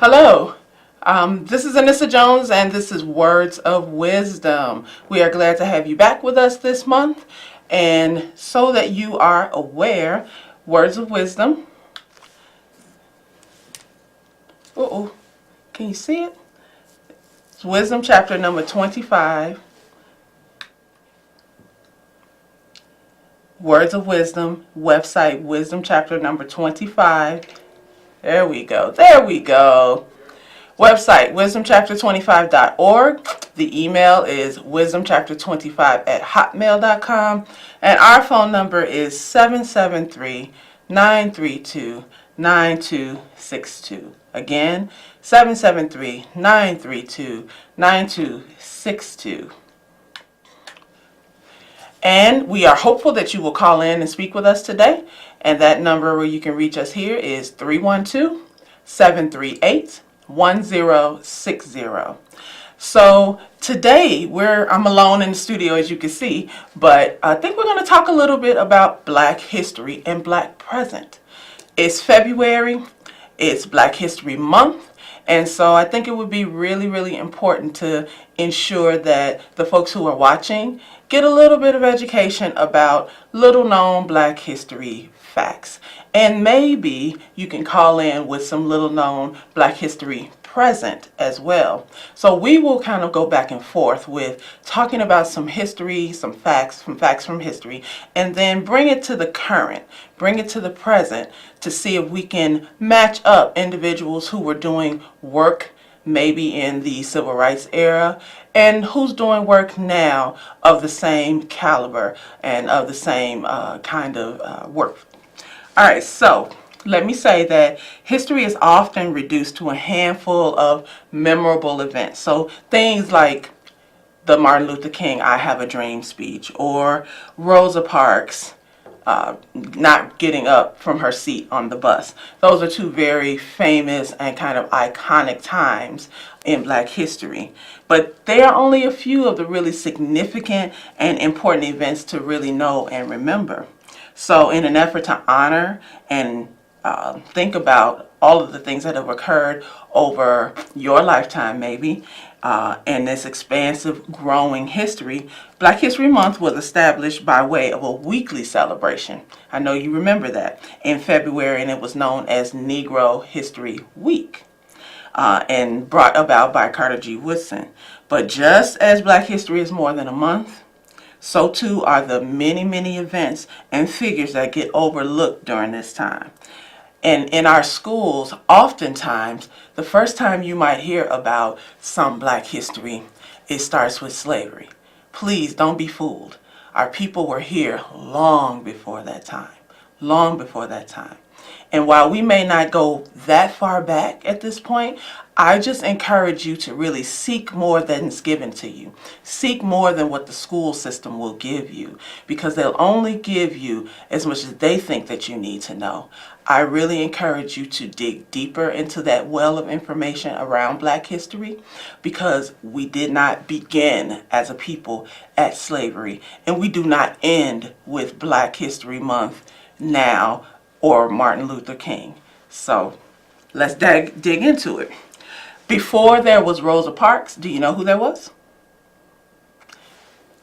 Hello, this is Anissa Jones, and this is Words of Wisdom. We are glad to have you back with us this month. And so that you are aware, Words of Wisdom. Uh-oh, can you see it? It's Wisdom chapter number 25. Words of Wisdom, website Wisdom chapter number 25. There we go. There we go. Website, wisdomchapter25.org. The email is wisdomchapter25@hotmail.com. And our phone number is 773-932-9262. Again, 773-932-9262. And we are hopeful that you will call in and speak with us today. And that number where you can reach us here is 312-738-1060. So today I'm alone in the studio, as you can see, but I think we're going to talk a little bit about Black history and Black present. It's February, it's Black History Month, and so I think it would be really, really important to ensure that the folks who are watching get a little bit of education about little known Black history facts. And maybe you can call in with some little known Black history present as well. So we will kind of go back and forth with talking about some history, some facts from history, and then bring it to the current, bring it to the present to see if we can match up individuals who were doing work maybe in the civil rights era and who's doing work now of the same caliber and of the same kind of work. All right, so let me say that history is often reduced to a handful of memorable events. So things like the Martin Luther King I Have a Dream speech, or Rosa Parks not getting up from her seat on the bus. Those are two very famous and kind of iconic times in Black history. But they are only a few of the really significant and important events to really know and remember. So in an effort to honor and think about all of the things that have occurred over your lifetime maybe, in this expansive growing history, Black History Month was established by way of a weekly celebration. I know you remember that in February, and it was known as Negro History Week, and brought about by Carter G. Woodson. But just as Black history is more than a month, so too are the many, many events and figures that get overlooked during this time. And in our schools, oftentimes, the first time you might hear about some Black history, it starts with slavery. Please don't be fooled. Our people were here long before that time. Long before that time. And while we may not go that far back at this point, I just encourage you to really seek more than is given to you. Seek more than what the school system will give you, because they'll only give you as much as they think that you need to know. I really encourage you to dig deeper into that well of information around Black history, because we did not begin as a people at slavery, and we do not end with Black History Month now or Martin Luther King. So let's dig into it. Before there was Rosa Parks, do you know who there was?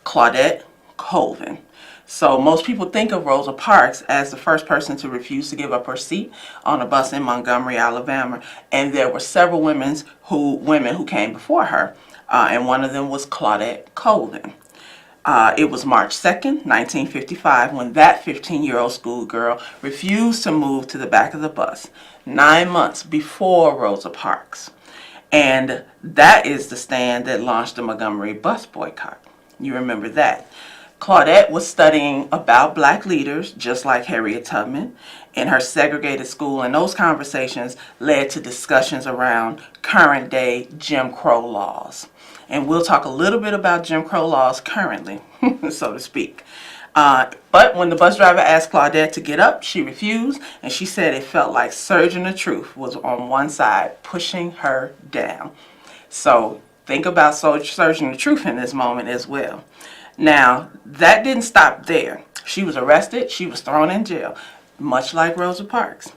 Claudette Colvin. So most people think of Rosa Parks as the first person to refuse to give up her seat on a bus in Montgomery, Alabama. And there were several women who came before her, and one of them was Claudette Colvin. It was March 2nd, 1955, when that 15-year-old schoolgirl refused to move to the back of the bus, 9 months before Rosa Parks. And that is the stand that launched the Montgomery bus boycott. You remember that. Claudette was studying about Black leaders, just like Harriet Tubman, in her segregated school, and those conversations led to discussions around current day Jim Crow laws. And we'll talk a little bit about Jim Crow laws currently, so to speak. But when the bus driver asked Claudette to get up, she refused, and she said it felt like Surgeon of Truth was on one side, pushing her down. So think about Surgeon of Truth in this moment as well. Now, that didn't stop there. She was arrested, she was thrown in jail, much like Rosa Parks.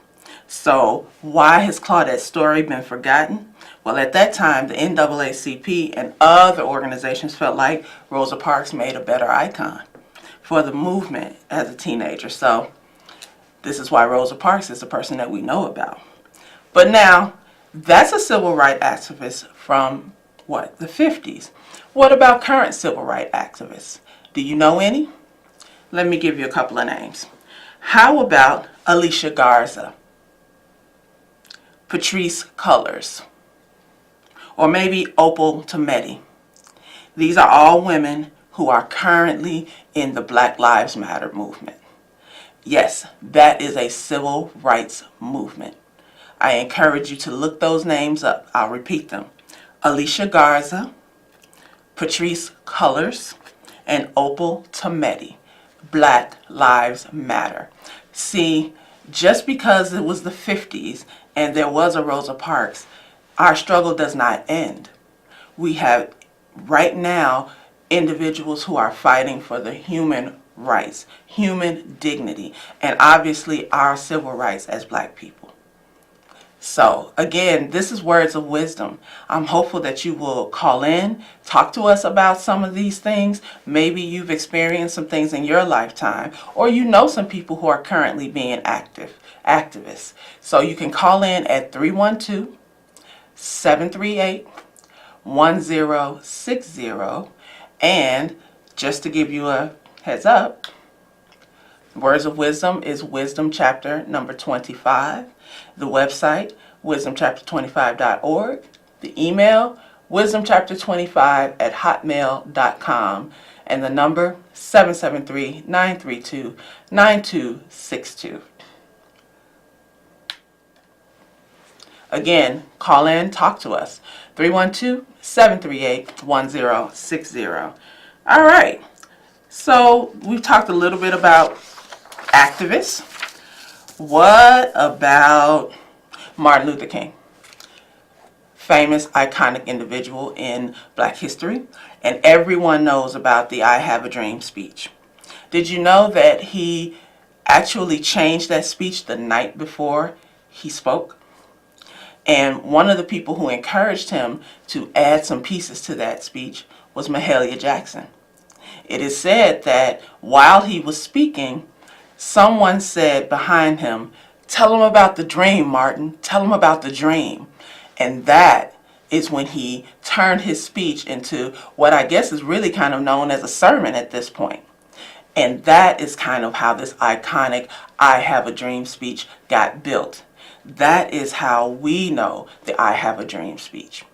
So why has Claudette's story been forgotten? Well, at that time, the NAACP and other organizations felt like Rosa Parks made a better icon for the movement as a teenager. So this is why Rosa Parks is the person that we know about. But now, that's a civil rights activist from, what, the 50s. What about current civil rights activists? Do you know any? Let me give you a couple of names. How about Alicia Garza? Patrisse Cullors? Or maybe Opal Tometi? These are all women who are currently in the Black Lives Matter movement. Yes, that is a civil rights movement. I encourage you to look those names up. I'll repeat them. Alicia Garza, Patrisse Cullors, and Opal Tometi. Black Lives Matter. See, just because it was the 50s and there was a Rosa Parks, our struggle does not end. We have right now individuals who are fighting for the human rights, human dignity, and obviously our civil rights as Black people. So again, this is Words of Wisdom. I'm hopeful that you will call in, talk to us about some of these things. Maybe you've experienced some things in your lifetime, or you know some people who are currently being activists. So you can call in at 312-738-1060. And just to give you a heads up, Words of Wisdom is Wisdom Chapter number 25. The website, wisdomchapter25.org. The email, wisdomchapter25@hotmail.com. And the number, 773-932-9262. Again, call in, talk to us. 312-738-1060. All right. So we've talked a little bit about activists. What about Martin Luther King? Famous, iconic individual in Black history. And everyone knows about the I Have a Dream speech. Did you know that he actually changed that speech the night before he spoke? And one of the people who encouraged him to add some pieces to that speech was Mahalia Jackson. It is said that while he was speaking, someone said behind him, "Tell him about the dream, Martin. Tell him about the dream." And that is when he turned his speech into what I guess is really kind of known as a sermon at this point. And that is kind of how this iconic I Have a Dream speech got built. That is how we know the I Have a Dream speech.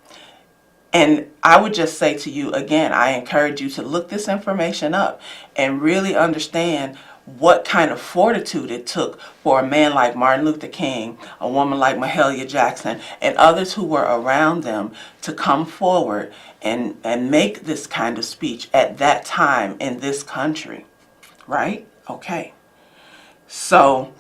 And I would just say to you again, I encourage you to look this information up and really understand what kind of fortitude it took for a man like Martin Luther King, a woman like Mahalia Jackson, and others who were around them to come forward and make this kind of speech at that time in this country. Right? Okay. So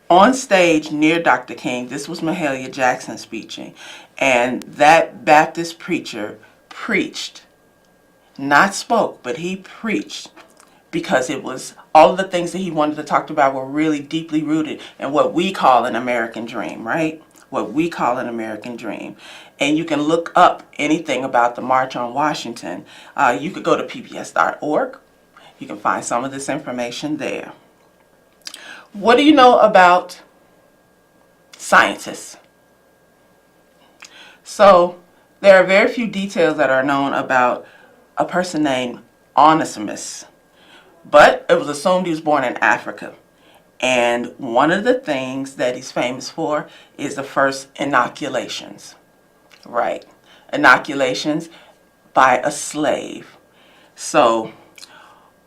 on stage near Dr. King, this was Mahalia Jackson speaking, and that Baptist preacher preached, not spoke, but he preached, because it was all of the things that he wanted to talk about were really deeply rooted in what we call an American dream, right? What we call an American dream. And you can look up anything about the March on Washington. You could go to pbs.org. You can find some of this information there. What do you know about scientists? So there are very few details that are known about a person named Onesimus, but it was assumed he was born in Africa. And one of the things that he's famous for is the first inoculations, right? Inoculations by a slave. So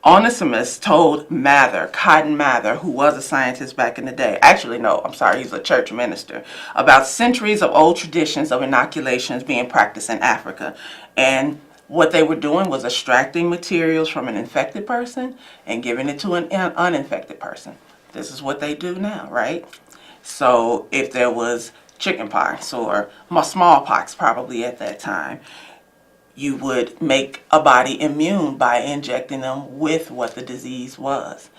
Onesimus told Mather, Cotton Mather, who was a scientist back in the day, actually no, I'm sorry, he's a church minister, about centuries of old traditions of inoculations being practiced in Africa. And what they were doing was extracting materials from an infected person and giving it to an uninfected person. This is what they do now, right? So if there was chickenpox or smallpox probably at that time, you would make a body immune by injecting them with what the disease was.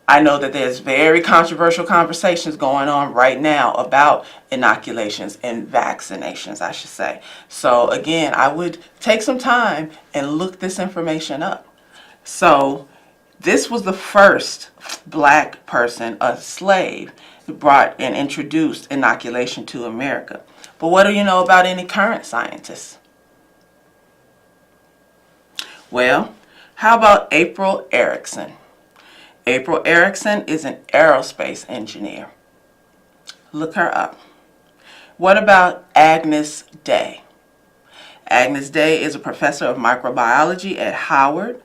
I know that there's very controversial conversations going on right now about inoculations and vaccinations, I should say. So again, I would take some time and look this information up. So this was the first black person, a slave, who brought and introduced inoculation to America. But what do you know about any current scientists? Well, how about April Erickson? April Erickson is an aerospace engineer. Look her up. What about Agnes Day? Agnes Day is a professor of microbiology at Howard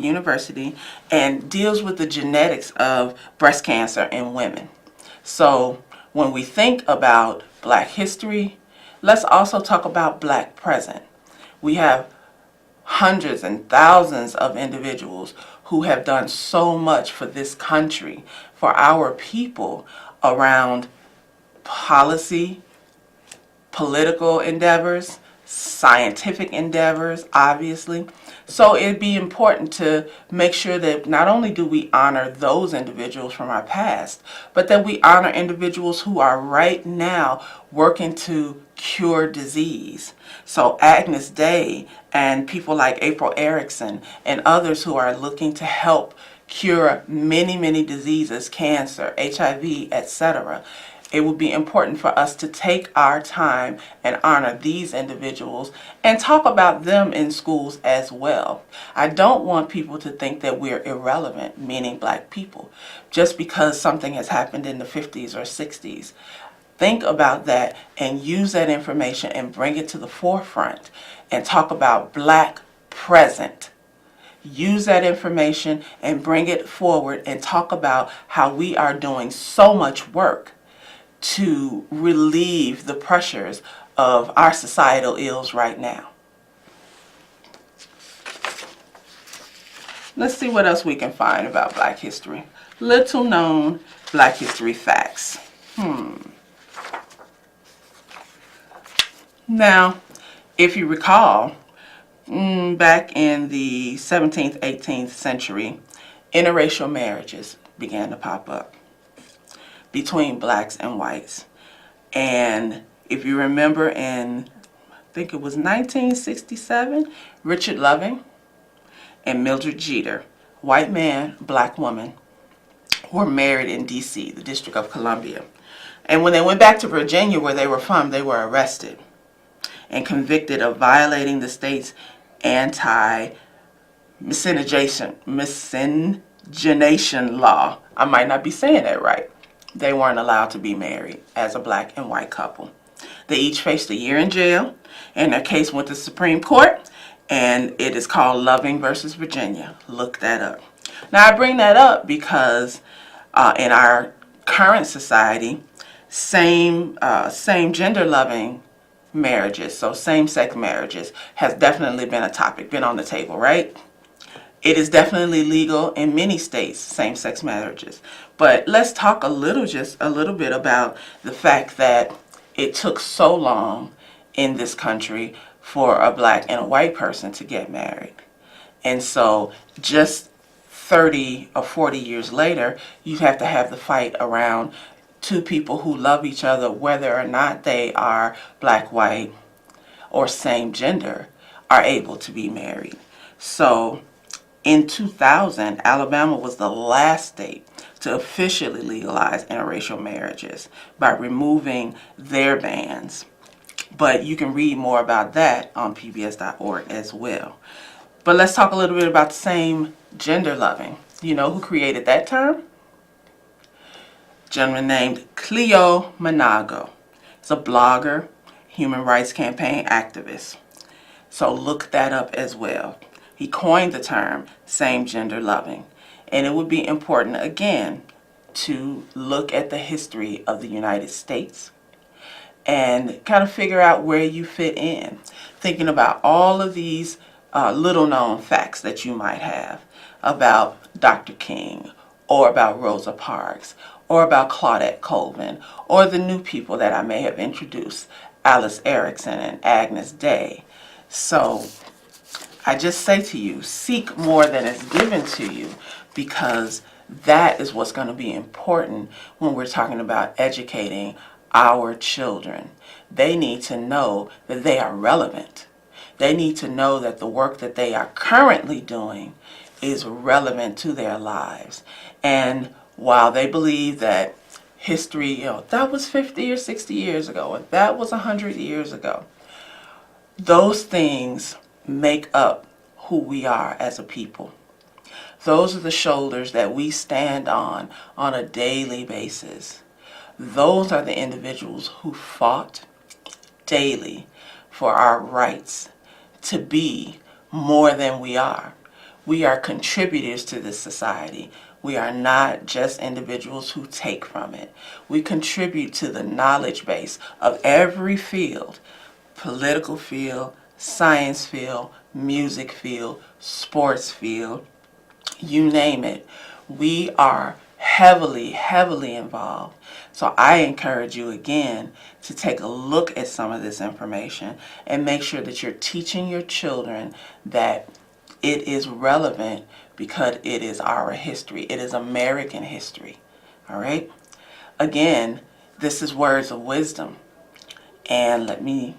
University, and deals with the genetics of breast cancer in women. So when we think about Black history, let's also talk about Black present. We have hundreds and thousands of individuals who have done so much for this country, for our people, around policy, political endeavors, scientific endeavors, obviously. So it'd be important to make sure that not only do we honor those individuals from our past, but that we honor individuals who are right now working to cure disease. So Agnes Day and people like April Erickson and others who are looking to help cure many, many diseases, cancer, HIV, etc. It would be important for us to take our time and honor these individuals and talk about them in schools as well. I don't want people to think that we're irrelevant, meaning Black people, just because something has happened in the 50s or 60s. Think about that and use that information and bring it to the forefront and talk about Black present. Use that information and bring it forward and talk about how we are doing so much work to relieve the pressures of our societal ills right now. Let's see what else we can find about Black history. Little known Black history facts. Now, if you recall, back in the 17th, 18th century, interracial marriages began to pop up between Blacks and whites. And if you remember in, I think it was 1967, Richard Loving and Mildred Jeter, white man, Black woman, were married in D.C., the District of Columbia. And when they went back to Virginia, where they were from, they were arrested and convicted of violating the state's anti-miscegenation law. I might not be saying that right. They weren't allowed to be married as a Black and white couple. They each faced a year in jail, and their case went to Supreme Court, and it is called Loving versus Virginia. Look that up. Now, I bring that up because in our current society, same gender loving marriages, so same-sex marriages, has definitely been a topic, been on the table, right? It is definitely legal in many states, same-sex marriages. But let's talk just a little bit about the fact that it took so long in this country for a Black and a white person to get married. And so just 30 or 40 years later, you have to have the fight around two people who love each other, whether or not they are Black, white, or same gender, are able to be married. So in 2000, Alabama was the last state to officially legalize interracial marriages by removing their bans. But you can read more about that on pbs.org as well. But let's talk a little bit about the same gender loving. You know who created that term? A gentleman named Cleo Manago. He's a blogger, human rights campaign activist. So look that up as well. He coined the term same gender loving. And it would be important, again, to look at the history of the United States and kind of figure out where you fit in. Thinking about all of these little known facts that you might have about Dr. King, or about Rosa Parks, or about Claudette Colvin, or the new people that I may have introduced, Alice Erickson and Agnes Day. So I just say to you, seek more than is given to you, because That is what's going to be important when we're talking about educating our children. They need to know that they are relevant. They need to know that the work that they are currently doing is relevant to their lives. And while they believe that history, that was 50 or 60 years ago, or that was 100 years ago, those things make up who we are as a people. Those are the shoulders that we stand on a daily basis. Those are the individuals who fought daily for our rights to be more than we are. We are contributors to this society. We are not just individuals who take from it. We contribute to the knowledge base of every field, political field, science field, music field, sports field, you name it. We are heavily, heavily involved. So I encourage you again to take a look at some of this information and make sure that you're teaching your children that it is relevant because it is our history. It is American history. All right? Again, this is Words of Wisdom. And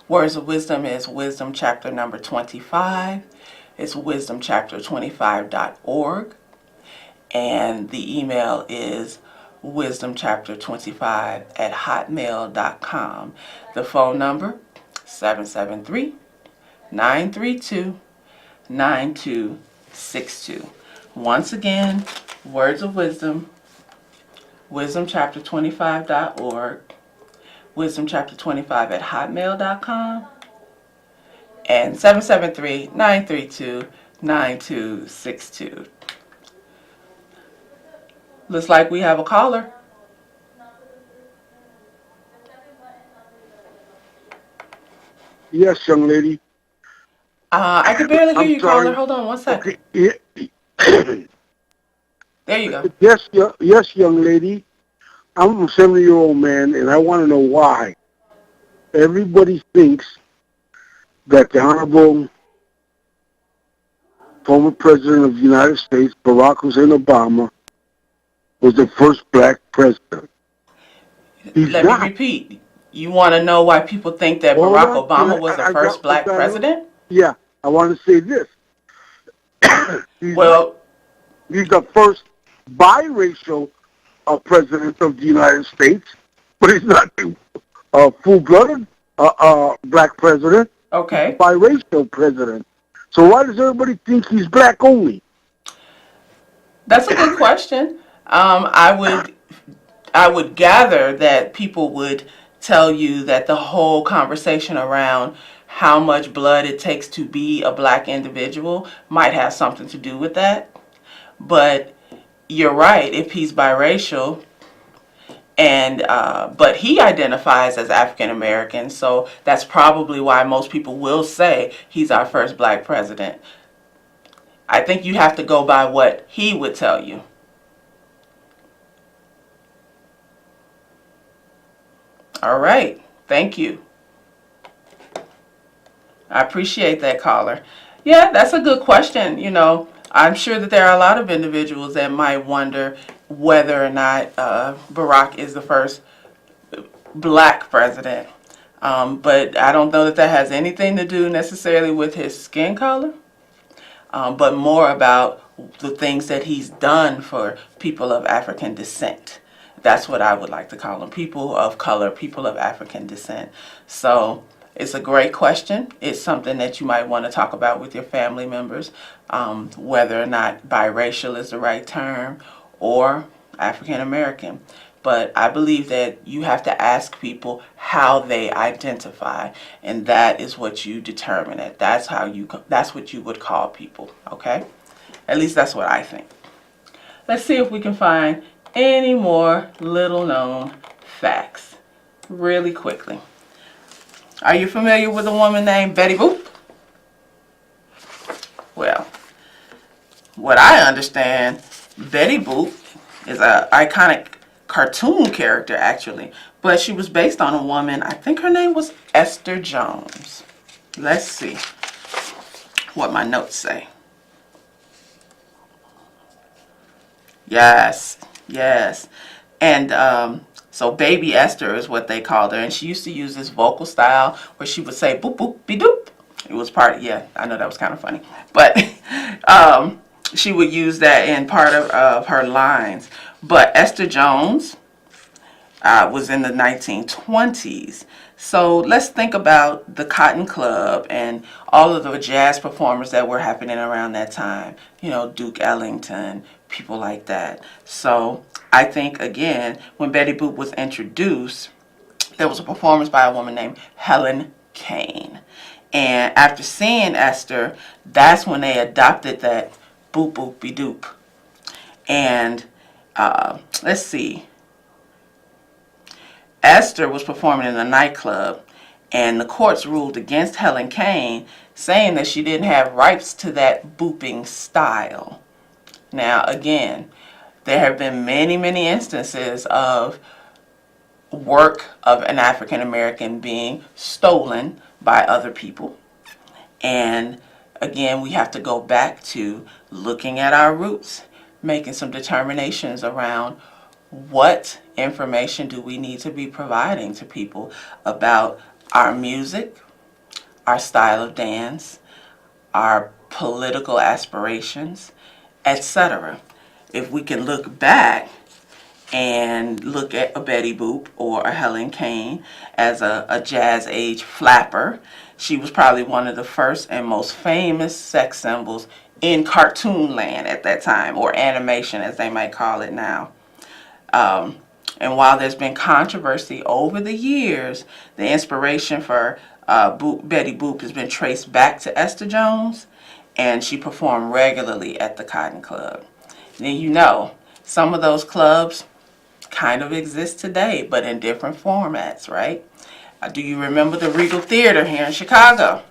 Words of Wisdom is Wisdom chapter number 25. It's wisdomchapter25.org. And the email is wisdomchapter25@hotmail.com. The phone number, 773-932-9262. Once again, Words of Wisdom, wisdomchapter25.org, wisdomchapter25@hotmail.com, and 773-932-9262. Looks like we have a caller. Yes, young lady. I can barely hear I'm you, sorry. caller. Hold on one second. Okay. There you go. Yes, young lady. I'm a 70-year-old man, and I want to know why everybody thinks that the Honorable former President of the United States, Barack Hussein Obama, was the first black president. Let me repeat. You want to know why people think that Barack Obama was the first black president? Yeah, I want to say this. He's the first biracial president of the United States, but he's not a full-blooded black president. Okay. Biracial president. So why does everybody think he's black only? That's a good question. I would gather that people would tell you that the whole conversation around how much blood it takes to be a black individual might have something to do with that. But you're right, if he's biracial, and but he identifies as African American, so that's probably why most people will say he's our first black president. I think you have to go by what he would tell you. All right. Thank you. I appreciate that, caller. Yeah, that's a good question. I'm sure that there are a lot of individuals that might wonder whether or not Barack is the first black president. But I don't know that has anything to do necessarily with his skin color, but more about the things that he's done for people of African descent. That's what I would like to call them, people of color, people of African descent. So it's a great question. It's something that you might want to talk about with your family members, whether or not biracial is the right term or African American. But I believe that you have to ask people how they identify, and that is what you determine it. That's what you would call people, okay? At least that's what I think. Let's see if we can find any more little known facts really quickly. Are you familiar with a woman named Betty Boop? Well, what I understand, Betty Boop is an iconic cartoon character, actually, but she was based on a woman, I think her name was Esther Jones. Let's see what my notes say. Yes, yes. And so Baby Esther is what they called her. And she used to use this vocal style where she would say boop, boop, be doop. It was part, yeah, I know that was kind of funny. But she would use that in part of her lines. But Esther Jones was in the 1920s. So let's think about the Cotton Club and all of the jazz performers that were happening around that time. You know, Duke Ellington, people like that. So I think, again, when Betty Boop was introduced, there was a performance by a woman named Helen Kane. And after seeing Esther, that's when they adopted that boop boop be doop. And let's see. Esther was performing in a nightclub, and the courts ruled against Helen Kane, saying that she didn't have rights to that booping style. Now, again, there have been many, many instances of work of an African American being stolen by other people. And again, we have to go back to looking at our roots, making some determinations around what information do we need to be providing to people about our music, our style of dance, our political aspirations, etc. If we can look back and look at a Betty Boop or a Helen Kane as a jazz age flapper, she was probably one of the first and most famous sex symbols in cartoon land at that time, or animation as they might call it now. And while there's been controversy over the years, the inspiration for Betty Boop has been traced back to Esther Jones, and she performed regularly at the Cotton Club. Then you know, some of those clubs kind of exist today, but in different formats, right? Do you remember the Regal Theater here in Chicago?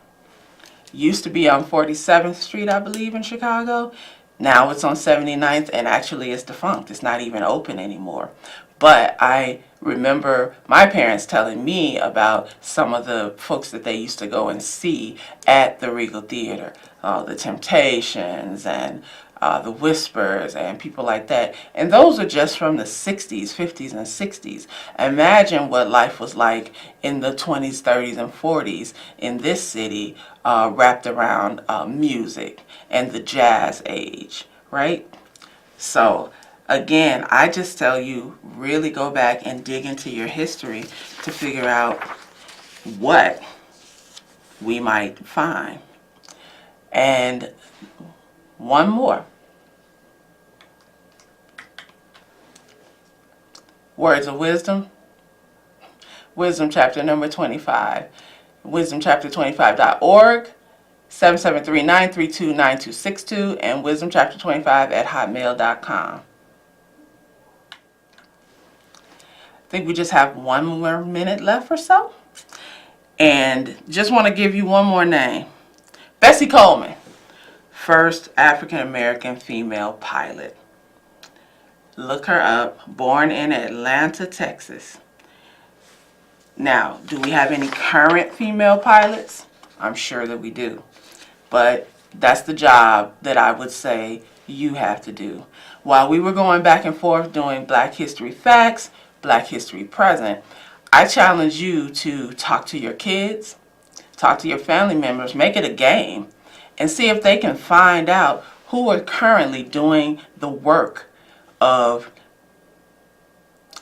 Used to be on 47th Street, I believe, in Chicago. Now it's on 79th, and actually it's defunct. It's not even open anymore. But I remember my parents telling me about some of the folks that they used to go and see at the Regal Theater. The Temptations and the Whispers and people like that. And those are just from the 60s, 50s, and 60s. Imagine what life was like in the 20s, 30s, and 40s in this city, wrapped around music and the jazz age, right? So again, I just tell you, really go back and dig into your history to figure out what we might find. And one more. Words of Wisdom. Wisdom chapter number 25. WisdomChapter25.org. 773-932-9262 and wisdomchapter25@hotmail.com. I think we just have one more minute left or so. And just want to give you one more name. Bessie Coleman, first African American female pilot. Look her up, born in Atlanta, Texas. Now, do we have any current female pilots? I'm sure that we do. But that's the job that I would say you have to do. While we were going back and forth doing Black History Facts, Black History Present, I challenge you to talk to your kids, talk to your family members, make it a game, and see if they can find out who are currently doing the work of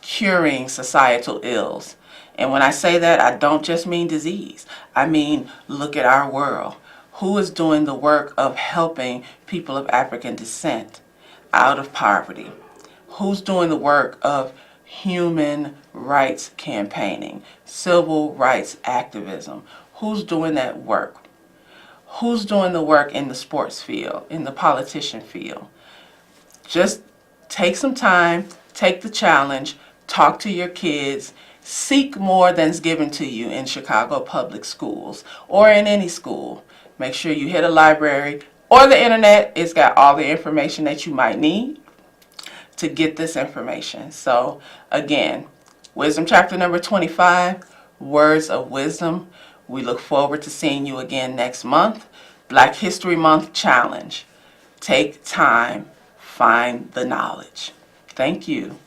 curing societal ills. And when I say that, I don't just mean disease. I mean, look at our world. Who is doing the work of helping people of African descent out of poverty? Who's doing the work of human rights campaigning, civil rights activism? Who's doing that work? Who's doing the work in the sports field, in the politician field? Just take some time, take the challenge, talk to your kids, seek more than's given to you in Chicago public schools or in any school. Make sure you hit a library or the internet. It's got all the information that you might need to get this information. So again, Wisdom chapter number 25, Words of Wisdom. We look forward to seeing you again next month. Black History Month Challenge. Take time find the knowledge. Thank you.